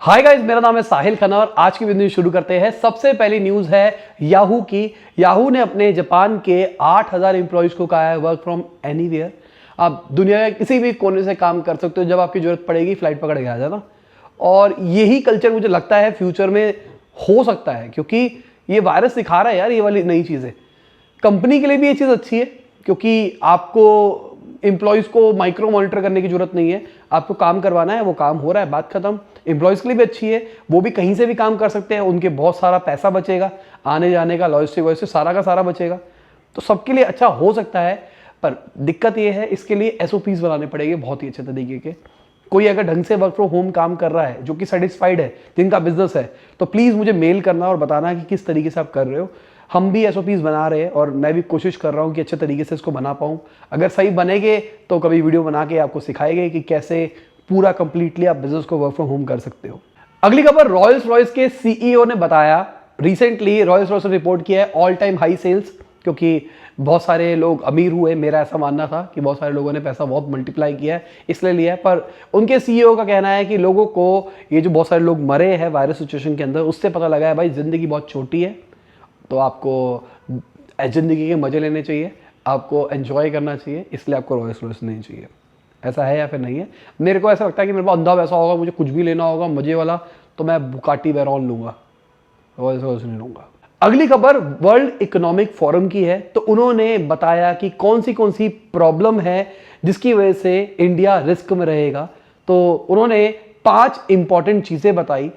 Hi guys, मेरा नाम है साहिल खन्ना और आज की वीडियो शुरू करते हैं। सबसे पहली न्यूज है याहू की। याहू ने अपने जापान के 8000 एम्प्लॉइज को कहा है वर्क फ्रॉम एनीवेयर। आप दुनिया के किसी भी कोने से काम कर सकते हो, जब आपकी जरूरत पड़ेगी फ्लाइट पकड़ के आ जाना। और यही कल्चर मुझे लगता है फ्यूचर में हो सकता है, क्योंकि ये वायरस सिखा रहा है यार ये वाली नई चीज़ें। कंपनी के लिए भी ये चीज़ अच्छी है, क्योंकि आपको एम्प्लॉयज़ को माइक्रो मॉनिटर करने की जरूरत नहीं है। आपको काम करवाना है, वो काम हो रहा है, बात खत्म। एम्प्लॉयज़ के लिए भी अच्छी है, वो भी कहीं से भी काम कर सकते हैं, उनके बहुत सारा पैसा बचेगा, आने जाने का, लॉजिस्टिक वॉजिस्टिक सारा का सारा बचेगा। तो सबके लिए अच्छा हो सकता है, पर दिक्कत ये है इसके लिए SOPs बनाने पड़ेंगे बहुत ही अच्छे तरीके के। कोई अगर ढंग से वर्क फ्रॉम होम काम कर रहा है, जो कि सेटिस्फाइड है, जिनका बिजनेस है, तो प्लीज़ मुझे मेल करना और बताना कि किस तरीके से आप कर रहे हो। हम भी SOPs बना रहे हैं और मैं भी कोशिश कर रहा हूँ कि अच्छे तरीके से इसको बना पाऊँ। अगर सही बनेंगे तो कभी वीडियो बना के आपको सिखाएंगे कि कैसे पूरा कंप्लीटली आप बिजनेस को वर्क फ्रॉम होम कर सकते हो। अगली खबर, रॉयल्स रॉयस के CEO ने बताया, रिसेंटली रॉयल्स रॉयस ने रिपोर्ट किया है ऑल टाइम हाई सेल्स, क्योंकि बहुत सारे लोग अमीर हुए। मेरा ऐसा मानना था कि बहुत सारे लोगों ने पैसा बहुत मल्टीप्लाई किया है, इसलिए लिया है। पर उनके CEO का कहना है कि लोगों को, ये जो बहुत सारे लोग मरे हैं वायरस सिचुएशन के अंदर, उससे पता लगा है भाई ज़िंदगी बहुत छोटी है, तो आपको ज़िंदगी के मज़े लेने चाहिए, आपको एंजॉय करना चाहिए, इसलिए आपको रॉयल्स रॉयस नहीं चाहिए। ऐसा है या फिर नहीं है? मेरे को ऐसा लगता है कि मेरे पास अंधा पैसा होगा, मुझे कुछ भी लेना होगा मज़े वाला, तो मैं बुकाटी वेरॉन लूँगा, रॉयल्स रॉयस नहीं लूँगा। अगली खबर वर्ल्ड इकोनॉमिक फोरम की है। तो उन्होंने बताया कि कौन सी प्रॉब्लम है जिसकी वजह से इंडिया रिस्क में रहेगा। तो उन्होंने 5 इंपॉर्टेंट चीज़ें बताई,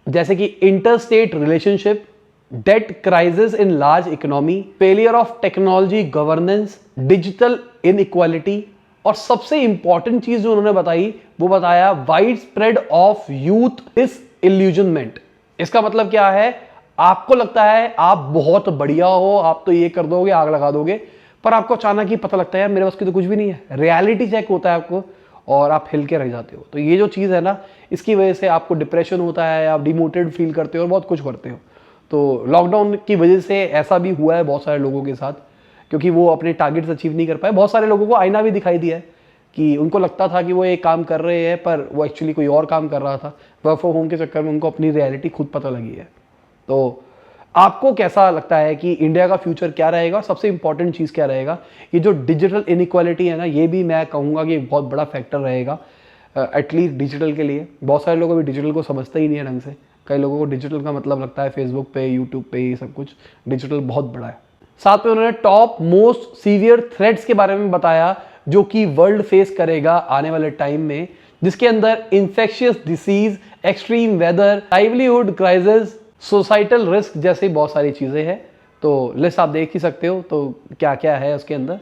जैसे कि interstate relationship, debt crisis in large economy, failure of technology governance, digital inequality, और सबसे इंपॉर्टेंट चीज जो उन्होंने बताई वो बताया wide spread of youth disillusionment. इसका मतलब क्या है? आपको लगता है आप बहुत बढ़िया हो, आप तो ये कर दोगे, आग लगा दोगे, पर आपको अचानक ही पता लगता है यार मेरे पास की तो कुछ भी नहीं है। रियलिटी चेक होता है आपको और आप हिल के रह जाते हो। तो ये जो चीज़ है ना, इसकी वजह से आपको डिप्रेशन होता है, आप डिमोटिवेट फील करते हो और बहुत कुछ करते हो। तो लॉकडाउन की वजह से ऐसा भी हुआ है बहुत सारे लोगों के साथ, क्योंकि वो अपने टारगेट्स अचीव नहीं कर पाए। बहुत सारे लोगों को आईना भी दिखाई दिया है कि उनको लगता था कि वो एक काम कर रहे हैं, पर वो एक्चुअली कोई और काम कर रहा था। वर्क फ्रॉम होम के चक्कर में उनको अपनी रियलिटी खुद पता लगी है। तो आपको कैसा लगता है कि इंडिया का फ्यूचर क्या रहेगा? सबसे इंपॉर्टेंट चीज़ क्या रहेगा? ये जो डिजिटल इनइक्वालिटी है ना, ये भी मैं कहूँगा कि बहुत बड़ा फैक्टर रहेगा, एटलीस्ट डिजिटल के लिए। बहुत सारे लोग अभी डिजिटल को समझते ही नहीं है ढंग से। कई लोगों को डिजिटल का मतलब लगता है फेसबुक पे, यूट्यूब पे, ये सब कुछ। डिजिटल बहुत बड़ा है। साथ में उन्होंने टॉप मोस्ट सीवियर थ्रेट्स के बारे में बताया जो कि वर्ल्ड फेस करेगा आने वाले टाइम में, जिसके अंदर infectious disease, extreme weather, livelihood crisis, societal risk जैसी बहुत सारी चीज़ें हैं। तो लिस्ट आप देख ही सकते हो तो क्या क्या है उसके अंदर।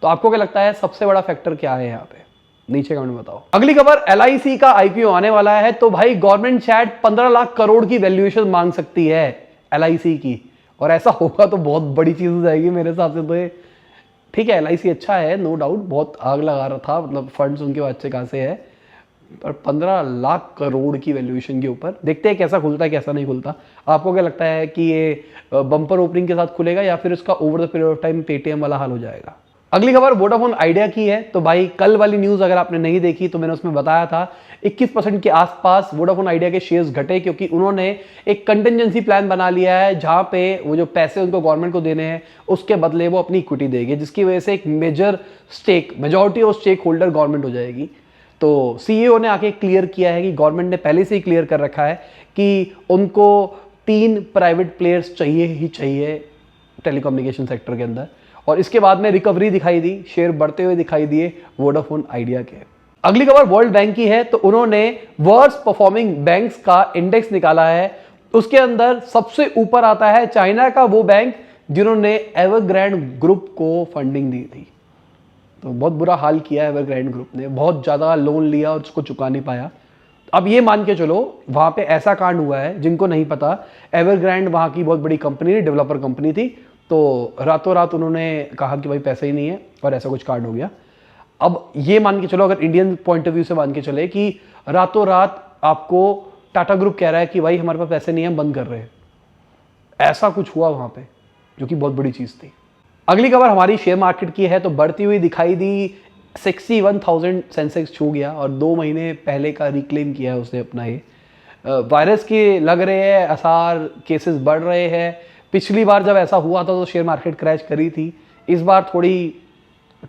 तो आपको क्या लगता है सबसे बड़ा फैक्टर क्या है यहाँ पे? नीचे कमेंट में बताओ। अगली खबर, LIC का IPO आने वाला है। तो भाई गवर्नमेंट शायद 15 लाख करोड़ की वैल्यूएशन मांग सकती है LIC की, और ऐसा होगा तो बहुत बड़ी चीज़ हो जाएगी मेरे हिसाब से। तो ये ठीक है, LIC अच्छा है, नो डाउट, बहुत आग लगा रहा था, मतलब फंड्स उनके अच्छे खासे है, पर 15 लाख करोड़ की वैल्यूएशन के ऊपर देखते हैं कैसा खुलता है कैसा नहीं खुलता। आपको क्या लगता है कि ये बम्पर ओपनिंग के साथ खुलेगा या फिर इसका over the period of time Paytm वाला हाल हो जाएगा? अगली खबर वोडाफोन आइडिया की है। तो भाई कल वाली न्यूज़ अगर आपने नहीं देखी तो मैंने उसमें बताया था 21% के आसपास वोडाफोन आइडिया के शेयर्स घटे, क्योंकि उन्होंने एक कंटिजेंसी प्लान बना लिया है जहां पे वो जो पैसे उनको गवर्नमेंट को देने हैं उसके बदले वो अपनी इक्विटी देंगे, जिसकी वजह से एक majority of stake holder government हो जाएगी। तो CEO ने आके क्लियर किया है कि गवर्नमेंट ने पहले से ही क्लियर कर रखा है कि उनको 3 प्राइवेट प्लेयर्स चाहिए ही चाहिए टेलीकम्युनिकेशन सेक्टर के अंदर। और इसके बाद में रिकवरी दिखाई दी, शेयर बढ़ते हुए दिखाई दिए वोडाफोन आइडिया के। अगली खबर वर्ल्ड बैंक की है। तो उन्होंने वर्स्ट परफॉर्मिंग बैंक्स का इंडेक्स निकाला है। उसके अंदर सबसे ऊपर आता है चाइना का वो बैंक जिन्होंने एवरग्रैंड ग्रुप को फंडिंग दी थी। तो बहुत बुरा हाल किया एवरग्रैंड ग्रुप ने, बहुत ज़्यादा लोन लिया और उसको चुका नहीं पाया। अब ये मान के चलो वहाँ पे ऐसा कांड हुआ है, जिनको नहीं पता, एवरग्रैंड वहाँ की बहुत बड़ी कंपनी थी, डेवलपर कंपनी थी। तो रातों रात उन्होंने कहा कि भाई पैसे ही नहीं है और ऐसा कुछ कांड हो गया। अब ये मान के चलो, अगर इंडियन पॉइंट ऑफ व्यू से मान के चले कि रातों रात आपको टाटा ग्रुप कह रहा है कि भाई हमारे पास पैसे नहीं है, हम बंद कर रहे हैं, ऐसा कुछ हुआ वहाँ पे, जो कि बहुत बड़ी चीज़ थी। अगली खबर हमारी शेयर मार्केट की है। तो बढ़ती हुई दिखाई दी, 61,000 सेंसेक्स छू गया और 2 महीने पहले का रिक्लेम किया है उसने अपना ये। वायरस के लग रहे हैं आसार, केसेस बढ़ रहे हैं। पिछली बार जब ऐसा हुआ था तो शेयर मार्केट क्रैश करी थी, इस बार थोड़ी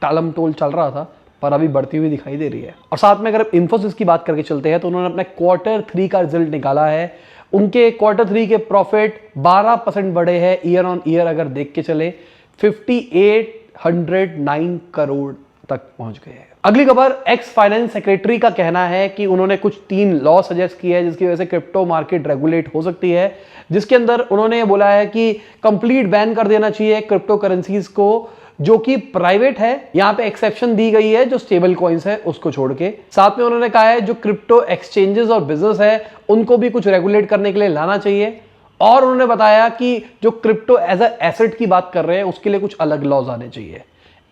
टालम टोल चल रहा था पर अभी बढ़ती हुई दिखाई दे रही है। और साथ में अगर इन्फोसिस की बात करके चलते हैं तो उन्होंने अपने Q3 का रिजल्ट निकाला है। उनके Q3 के प्रॉफिट 12% बढ़े हैं ईयर ऑन ईयर, अगर देख के चले 5809 करोड़ तक पहुंच गए हैं। अगली खबर, एक्स फाइनेंस सेक्रेटरी का कहना है कि उन्होंने कुछ 3 लॉ सजेस्ट किए हैं जिसकी वजह से क्रिप्टो मार्केट रेगुलेट हो सकती है, जिसके अंदर उन्होंने बोला है कि कंप्लीट बैन कर देना चाहिए क्रिप्टो करेंसीज को जो कि प्राइवेट है। यहां पे एक्सेप्शन दी गई है जो स्टेबल कॉइन्स है उसको छोड़ के। साथ में उन्होंने कहा है जो क्रिप्टो एक्सचेंजेस और बिजनेस है उनको भी कुछ रेगुलेट करने के लिए लाना चाहिए। और उन्होंने बताया कि जो क्रिप्टो एज अ एसेट की बात कर रहे हैं उसके लिए कुछ अलग लॉज आने चाहिए।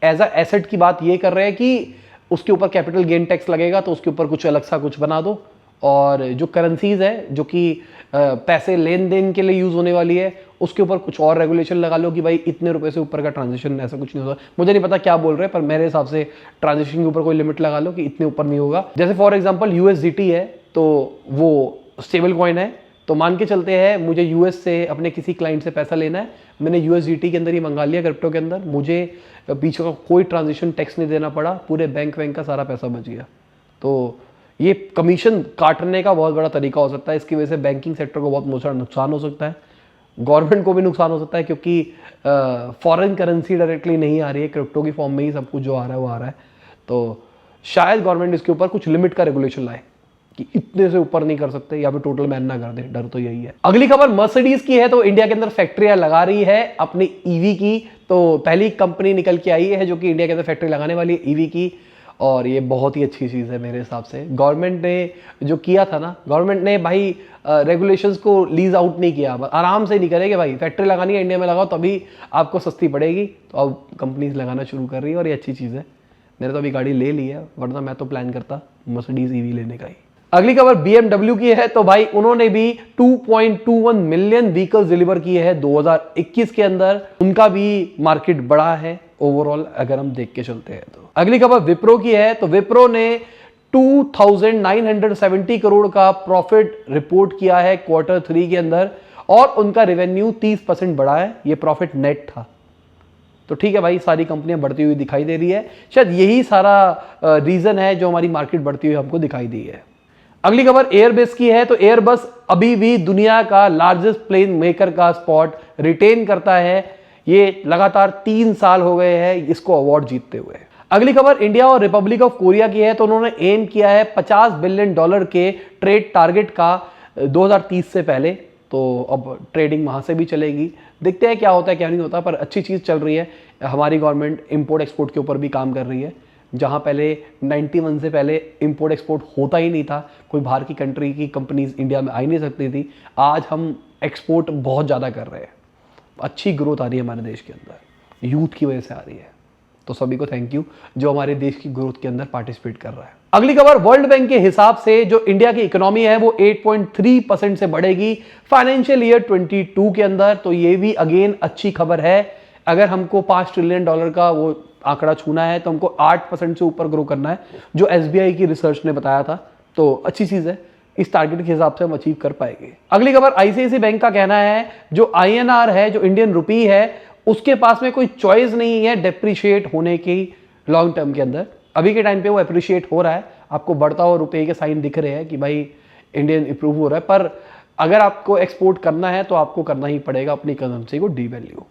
एज अ एसेट की बात ये कर रहे हैं कि उसके ऊपर कैपिटल गेन टैक्स लगेगा तो उसके ऊपर कुछ अलग सा कुछ बना दो। और जो करेंसीज है जो कि पैसे लेन देन के लिए यूज होने वाली है उसके ऊपर कुछ और रेगुलेशन लगा लो कि भाई इतने रुपए से ऊपर का ट्रांजेक्शन, ऐसा कुछ नहीं होगा। मुझे नहीं पता क्या बोल रहे हैं पर मेरे हिसाब से ट्रांजेक्शन के ऊपर कोई लिमिट लगा लो कि इतने ऊपर नहीं होगा। जैसे फॉर एग्जांपल USDT है तो वो स्टेबल कॉइन है, तो मान के चलते हैं मुझे यूएस से अपने किसी क्लाइंट से पैसा लेना है, मैंने USDT के अंदर ही मंगा लिया क्रिप्टो के अंदर, मुझे पीछे का कोई ट्रांजेक्शन टैक्स नहीं देना पड़ा, पूरे बैंक का सारा पैसा बच गया। तो ये कमीशन काटने का बहुत बड़ा तरीका हो सकता है। इसकी वजह से बैंकिंग सेक्टर को बहुत नुकसान हो सकता है, गवर्नमेंट को भी नुकसान हो सकता है क्योंकि फॉरेन करेंसी डायरेक्टली नहीं आ रही है, क्रिप्टो की फॉर्म में ही सब कुछ जो आ रहा है वो आ रहा है। तो शायद गवर्नमेंट इसके ऊपर कुछ लिमिट का रेगुलेशन लाए कि इतने से ऊपर नहीं कर सकते या फिर टोटल बैन ना कर दे। डर तो यही है। अगली खबर मर्सिडीज की है, तो इंडिया के अंदर फैक्ट्रियां लगा रही है अपनी ईवी की। तो पहली कंपनी निकल के आई है जो कि इंडिया के अंदर फैक्ट्री लगाने वाली है ईवी की, और ये बहुत ही अच्छी चीज़ है मेरे हिसाब से। गवर्नमेंट ने जो किया था ना, गवर्नमेंट ने भाई रेगुलेशंस को लीज आउट नहीं किया, आराम से नहीं करेंगे भाई, फैक्ट्री लगानी है इंडिया में लगाओ तभी आपको सस्ती पड़ेगी। तो अब कंपनीज लगाना शुरू कर रही है और ये अच्छी चीज़ है। मैंने तो अभी गाड़ी ले ली है, वरना मैं तो प्लान करता मर्सिडीज ईवी लेने का ही। अगली खबर BMW की है, तो भाई उन्होंने भी 2.21 मिलियन व्हीकल्स डिलीवर किए हैं 2021 के अंदर। उनका भी मार्केट बड़ा है ओवरऑल अगर हम देख के चलते हैं तो। अगली खबर विप्रो की है, तो विप्रो ने 2970 करोड़ का प्रॉफिट रिपोर्ट किया है Q3 के अंदर, और उनका रेवेन्यू 30% बढ़ा है। ये प्रॉफिट नेट था। तो ठीक है भाई, सारी कंपनियां बढ़ती हुई दिखाई दे रही है, शायद यही सारा रीजन है जो हमारी मार्केट बढ़ती हुई हमको दिखाई दी है। अगली खबर एयरबस की है, तो एयरबस अभी भी दुनिया का लार्जेस्ट प्लेन मेकर का स्पॉट रिटेन करता है। ये लगातार 3 साल हो गए हैं इसको अवार्ड जीतते हुए। अगली खबर इंडिया और रिपब्लिक ऑफ कोरिया की है, तो उन्होंने एम किया है $50 बिलियन के ट्रेड टारगेट का 2030 से पहले। तो अब ट्रेडिंग वहां से भी चलेगी, देखते हैं क्या होता है क्या नहीं होता, पर अच्छी चीज चल रही है। हमारी गवर्नमेंट इंपोर्ट एक्सपोर्ट के ऊपर भी काम कर रही है, जहां पहले 91 से पहले इंपोर्ट एक्सपोर्ट होता ही नहीं था, कोई बाहर की कंट्री की कंपनीज इंडिया में आ ही नहीं सकती थी। आज हम एक्सपोर्ट बहुत ज़्यादा कर रहे हैं, अच्छी ग्रोथ आ रही है हमारे देश के अंदर, यूथ की वजह से आ रही है। तो सभी को थैंक यू जो हमारे देश की ग्रोथ के अंदर पार्टिसिपेट कर रहा है। अगली खबर, वर्ल्ड बैंक के हिसाब से जो इंडिया की इकोनॉमी है वो 8.3% से बढ़ेगी फाइनेंशियल ईयर 22 के अंदर। तो ये भी अगेन अच्छी खबर है। अगर हमको $5 ट्रिलियन का वो आंकड़ा छूना है तो हमको 8% से ऊपर ग्रो करना है, जो SBI की रिसर्च ने बताया था। तो अच्छी चीज है, इस टारगेट के हिसाब से हम अचीव कर पाएंगे। अगली खबर ICICI बैंक का कहना है जो INR है, जो इंडियन रुपी है, उसके पास में कोई चॉइस नहीं है डेप्रिशिएट होने की लॉन्ग टर्म के अंदर। अभी के टाइम पे वो अप्रिशिएट हो रहा है, आपको बढ़ता हुआ रुपये के साइन दिख रहे हैं कि भाई इंडियन इंप्रूव हो रहा है, पर अगर आपको एक्सपोर्ट करना है तो आपको करना ही पड़ेगा अपनी करेंसी को डीवैल्यू।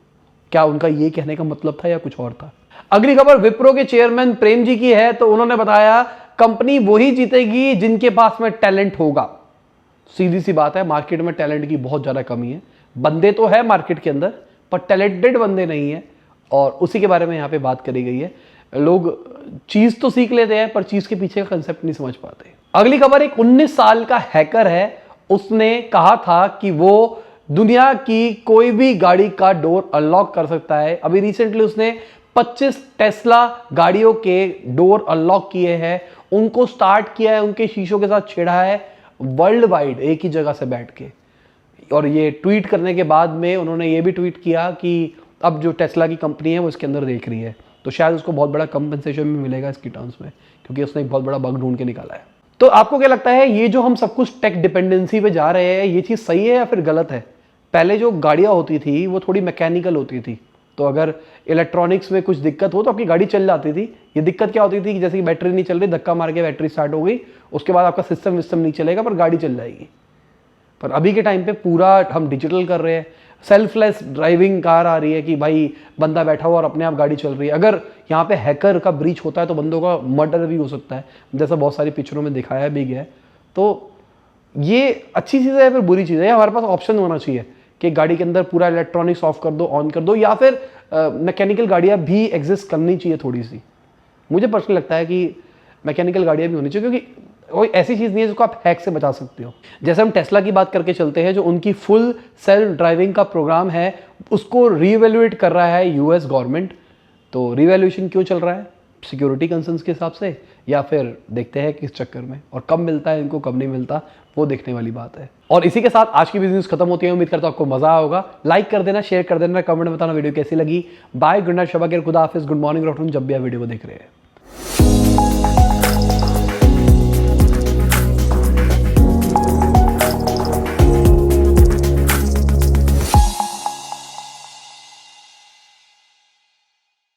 क्या उनका ये कहने का मतलब था या कुछ और था? अगली खबर विप्रो के चेयरमैन प्रेम जी की है, तो उन्होंने बताया कंपनी वही जीतेगी जिनके पास में टैलेंट होगा। सीधी सी बात है, मार्केट में टैलेंट की बहुत ज्यादा कमी है। बंदे तो है मार्केट के अंदर पर टैलेंटेड बंदे नहीं है, और उसी के बारे में यहाँ पे बात करी गई है। लोग चीज तो सीख लेते हैं पर चीज के पीछे का कंसेप्ट नहीं समझ पाते। अगली खबर, एक 19 साल का हैकर है, उसने कहा था कि वो दुनिया की कोई भी गाड़ी का डोर अनलॉक कर सकता है। अभी रिसेंटली उसने 25 टेस्ला गाड़ियों के डोर अनलॉक किए हैं, उनको स्टार्ट किया है, उनके शीशों के साथ छेड़ा है वर्ल्ड वाइड एक ही जगह से बैठ के। और ये ट्वीट करने के बाद में उन्होंने ये भी ट्वीट किया कि अब जो टेस्ला की कंपनी है वो इसके अंदर देख रही है, तो शायद उसको बहुत बड़ा कंपनसेशन भी मिलेगा इसकी टर्म्स में, क्योंकि उसने एक बहुत बड़ा बग ढूंढ के निकाला है। तो आपको क्या लगता है, ये जो हम सब कुछ टेक डिपेंडेंसी पे जा रहे हैं, ये चीज़ सही है या फिर गलत है? पहले जो गाड़ियाँ होती थी वो थोड़ी मैकेनिकल होती थी, तो अगर इलेक्ट्रॉनिक्स में कुछ दिक्कत हो तो आपकी गाड़ी चल जाती थी। ये दिक्कत क्या होती थी कि जैसे कि बैटरी नहीं चल रही, धक्का मार के बैटरी स्टार्ट हो गई, उसके बाद आपका सिस्टम विस्टम नहीं चलेगा पर गाड़ी चल जाएगी। पर अभी के टाइम पे पूरा हम डिजिटल कर रहे हैं, सेल्फलेस ड्राइविंग कार आ रही है कि भाई बंदा बैठा हुआ और अपने आप गाड़ी चल रही है। अगर यहाँ पे हैकर का ब्रीच होता है तो बंदों का मर्डर भी हो सकता है, जैसा बहुत सारी पिक्चरों में दिखाया भी गया है। तो ये अच्छी चीज़ है या फिर बुरी चीज़ है? हमारे पास ऑप्शन होना चाहिए कि गाड़ी के अंदर पूरा इलेक्ट्रॉनिक्स ऑफ कर दो, ऑन कर दो, या फिर मैकेनिकल गाड़ियाँ भी एग्जिस्ट करनी चाहिए थोड़ी सी। मुझे पर्सनली लगता है कि मैकेनिकल गाड़ियाँ भी होनी चाहिए, क्योंकि कोई ऐसी चीज़ नहीं है जिसको आप हैक से बचा सकते हो। जैसे हम टेस्ला की बात करके चलते हैं, जो उनकी फुल सेल्फ ड्राइविंग का प्रोग्राम है उसको रीवैल्यूएट कर रहा है यूएस गवर्नमेंट। तो रीवैल्यूएशन क्यों चल रहा है? सिक्योरिटी कंसर्न्स के हिसाब से, या फिर देखते हैं किस चक्कर में, और कब मिलता है इनको कब नहीं मिलता, वो देखने वाली बात है। और इसी के साथ आज की न्यूज़ खत्म होती है। उम्मीद करता हूं आपको मजा आया होगा। लाइक कर देना, शेयर कर देना, कमेंट में बताना वीडियो कैसी लगी। बाय, गुड नाइट, शबा खैर, खुदा हाफिज, गुड मॉर्निंग, गुड आफ्टरनून, जब भी आप वीडियो को देख रहे हैं।